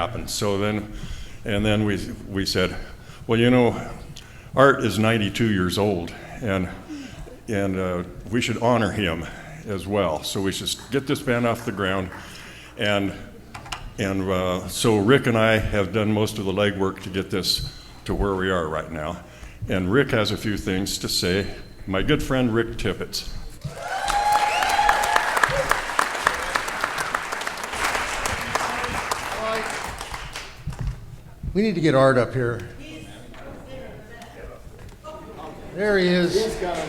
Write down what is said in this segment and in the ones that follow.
happen. So then we said, well, you know, Art is 92 years old, and we should honor him as well. So we should get this band off the ground, and so Rick and I have done most of the legwork to get this to where we are right now. And Rick has a few things to say. My good friend Rick Tippets. We need to get Art up here. There he is. He's coming.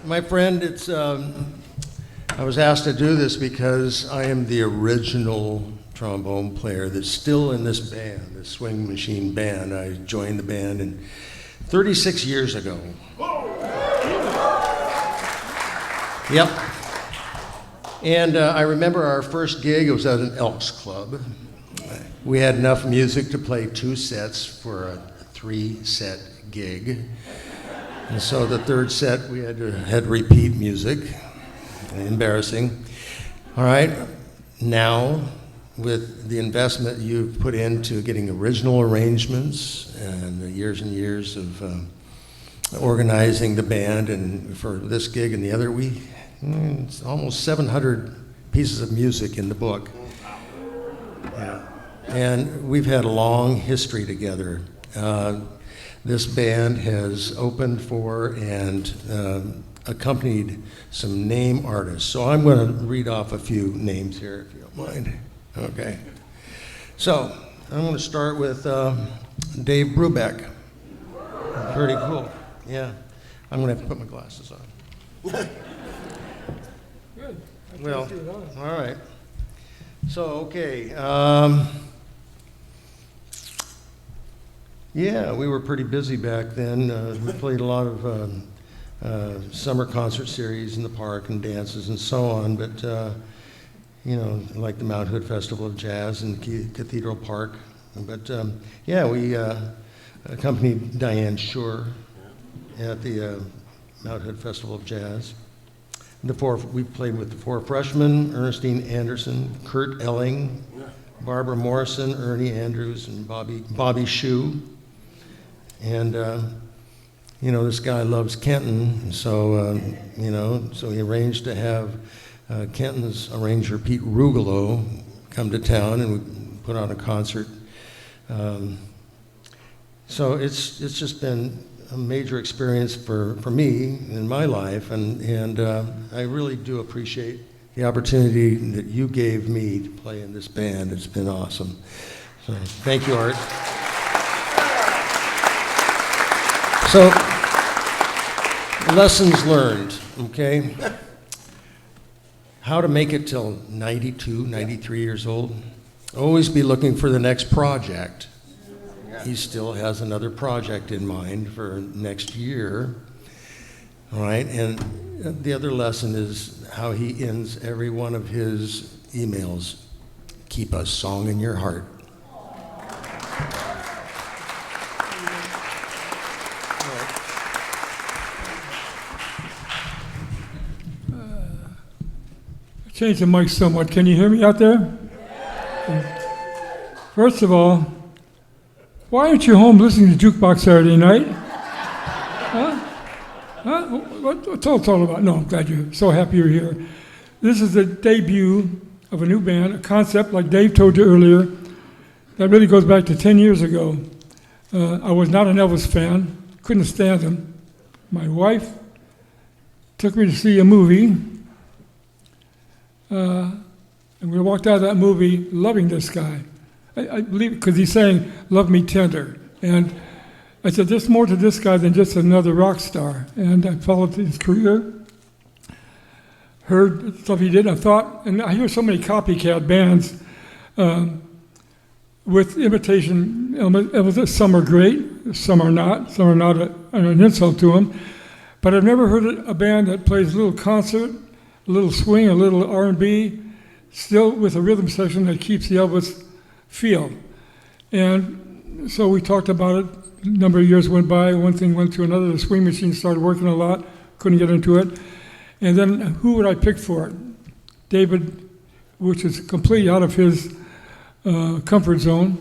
My friend, I was asked to do this because I am the original trombone player that's still in this band, the Swing Machine Band. I joined the band 36 years ago. Yep. And I remember our first gig, it was at an Elks Club. We had enough music to play 2 sets for a 3-set gig. And so the 3rd set, we had to repeat music. Embarrassing. All right, now with the investment you've put into getting original arrangements and years of organizing the band, and for this gig and the other, it's almost 700 pieces of music in the book. Yeah. And we've had a long history together. This band has opened for and accompanied some name artists. So I'm going to read off a few names here, if you don't mind. Okay. So I'm going to start with Dave Brubeck. Pretty cool. Yeah. I'm going to have to put my glasses on. Good. Well, all right. So, okay. Yeah, we were pretty busy back then. We played a lot of summer concert series in the park and dances and so on, but you know, like the Mount Hood Festival of Jazz in Cathedral Park. But yeah, we accompanied Diane Shore at the Mount Hood Festival of Jazz. We played with the 4 freshmen, Ernestine Anderson, Kurt Elling, Barbara Morrison, Ernie Andrews, and Bobby Shue. And you know, this guy loves Kenton, so you know, so he arranged to have Kenton's arranger Pete Rugolo come to town, and we put on a concert. So it's just been a major experience for me in my life, and I really do appreciate the opportunity that you gave me to play in this band. It's been awesome. So thank you, Art. So, lessons learned, okay? How to make it till 92, 93 years old. Always be looking for the next project. He still has another project in mind for next year. All right, and the other lesson is how he ends every one of his emails. Keep a song in your heart. Change the mic somewhat. Can you hear me out there? First of all, why aren't you home listening to Jukebox Saturday night? Huh? What's all about? No, I'm glad you're so happy you're here. This is the debut of a new band, a concept, like Dave told you earlier, that really goes back to 10 years ago. I was not an Elvis fan, couldn't stand him. My wife took me to see a movie, and we walked out of that movie loving this guy. I believe, because he's saying, "Love me tender." And I said, there's more to this guy than just another rock star. And I followed his career, heard stuff he did, and I thought, and I hear so many copycat bands with imitation elements. Some are great, some are not an insult to them. But I've never heard a band that plays a little concert, a little swing, a little R&B, still with a rhythm section that keeps the Elvis feel. And so we talked about it. A number of years went by. One thing went to another. The swing machine started working a lot. Couldn't get into it. And then who would I pick for it? David, which is completely out of his comfort zone.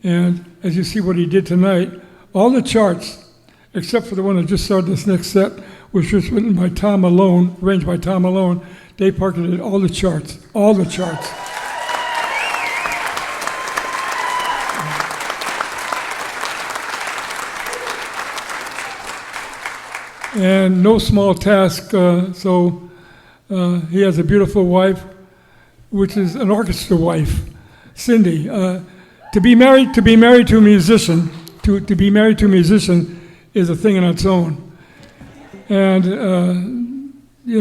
And as you see what he did tonight, all the charts, except for the one that just started this next set, which was written by Tom Malone, arranged by Tom Malone, Dave Parker did all the charts, all the charts. And no small task, so he has a beautiful wife, which is an orchestra wife, Cindy. To be married to a musician, to be married to a musician is a thing in its own. And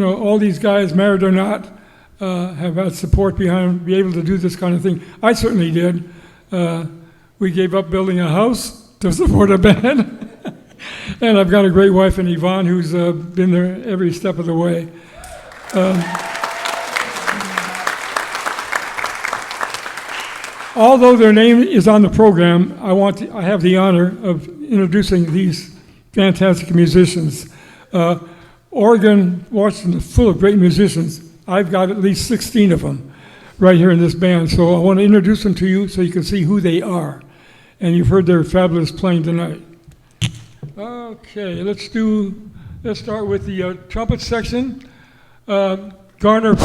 all these guys, married or not, have had support behind them, be able to do this kind of thing. I certainly did. We gave up building a house to support a band. And I've got a great wife in Yvonne who's been there every step of the way. Although their name is on the program, I have the honor of introducing these fantastic musicians. Oregon, Washington is full of great musicians. I've got at least 16 of them right here in this band. So I want to introduce them to you so you can see who they are. And you've heard their fabulous playing tonight. Okay, let's start with the trumpet section. Garner,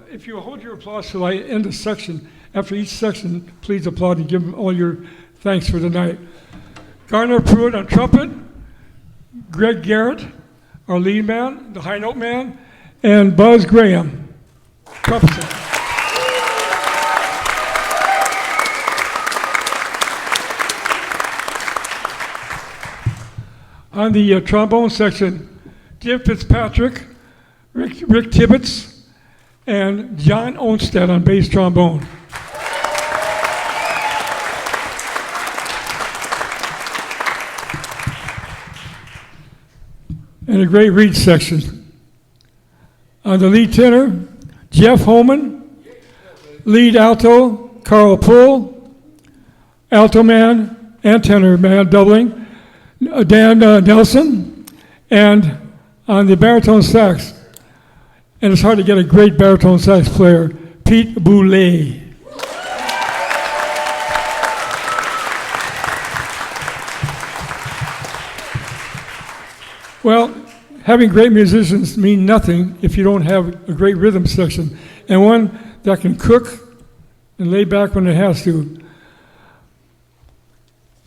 if you hold your applause till I end a section, after each section, please applaud and give them all your thanks for tonight. Garner Pruitt on trumpet, Greg Garrett, our lead man, the high note man, and Buzz Graham, trumpet section. On the trombone section, Jim Fitzpatrick, Rick Tippets, and John Ohnstad on bass trombone. And a great reed section. On the lead tenor, Jeff Homan, lead alto, Carl Poole, alto man and tenor man doubling, Dan Nelson, and on the baritone sax, and it's hard to get a great baritone sax player, Pete Boulé. Well, having great musicians mean nothing if you don't have a great rhythm section, and one that can cook and lay back when it has to.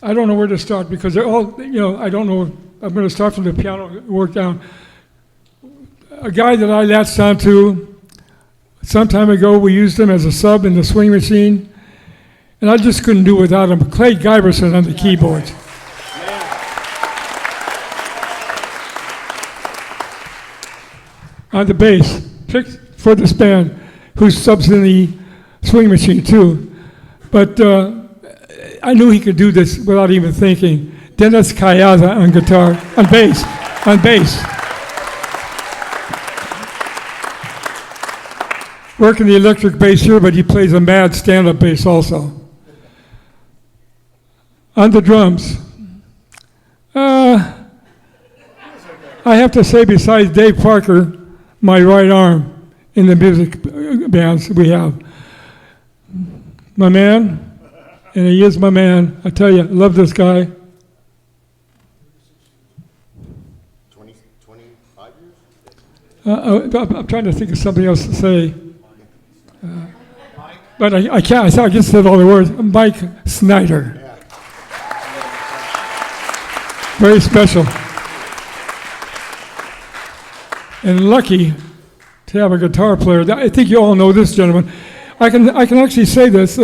I don't know where to start because they're all, I don't know. I'm going to start from the piano and work down. A guy that I latched onto some time ago, we used him as a sub in the swing machine, and I just couldn't do without him. Clay Giberson on the keyboards. On the bass, picked for this band, who subs in the swing machine too. But I knew he could do this without even thinking. Dennis Kayaza on guitar, on bass. Working the electric bass here, but he plays a mad stand-up bass also. On the drums, I have to say, besides Dave Parker, my right arm in the music bands we have. My man, and he is my man. I tell you, I love this guy. 25 years? I'm trying to think of something else to say. But I can't. I just said all the words. Mike Snyder. Yeah. Very special. And lucky to have a guitar player. I think you all know this gentleman. I can actually say this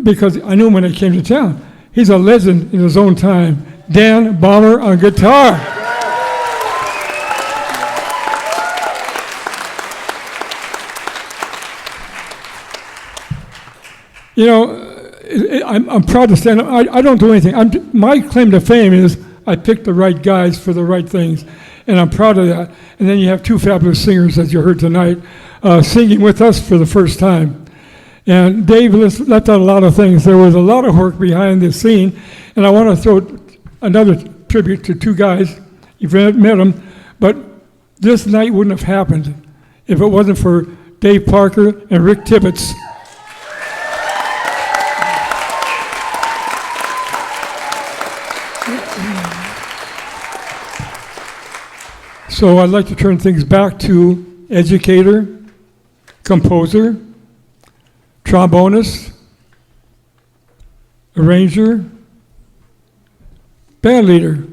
because I knew him when I came to town. He's a legend in his own time. Dan Balmer on guitar. I'm proud to stand up. I don't do anything. My claim to fame is I picked the right guys for the right things, and I'm proud of that. And then you have two fabulous singers, as you heard tonight, singing with us for the first time. And Dave left out a lot of things. There was a lot of work behind the scene, and I want to throw another tribute to two guys. You've met them, but this night wouldn't have happened if it wasn't for Dave Parker and Rick Tippets. So I'd like to turn things back to educator, composer, trombonist, arranger, band leader.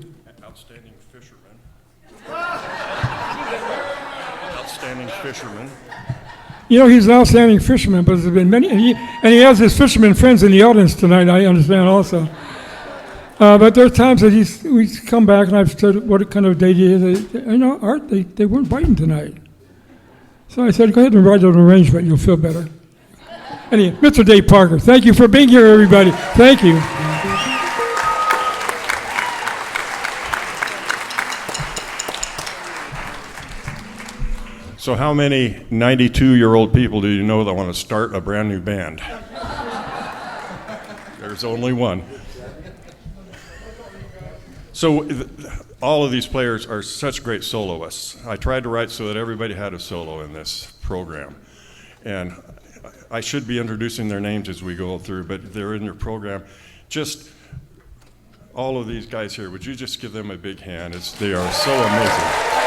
Outstanding fisherman. Outstanding fisherman. You know, he's an outstanding fisherman, but there's been many, and he has his fisherman friends in the audience tonight, I understand also. But there are times that we come back and I've said, what kind of day do you have? You know, Art, they weren't biting tonight. So I said, go ahead and write an arrangement, you'll feel better. Anyway, Mr. Dave Parker, thank you for being here, everybody. Thank you. So how many 92-year-old people do you know that want to start a brand new band? There's only one. So all of these players are such great soloists. I tried to write so that everybody had a solo in this program. And I should be introducing their names as we go through, but they're in your program. Just all of these guys here, would you just give them a big hand? They are so amazing.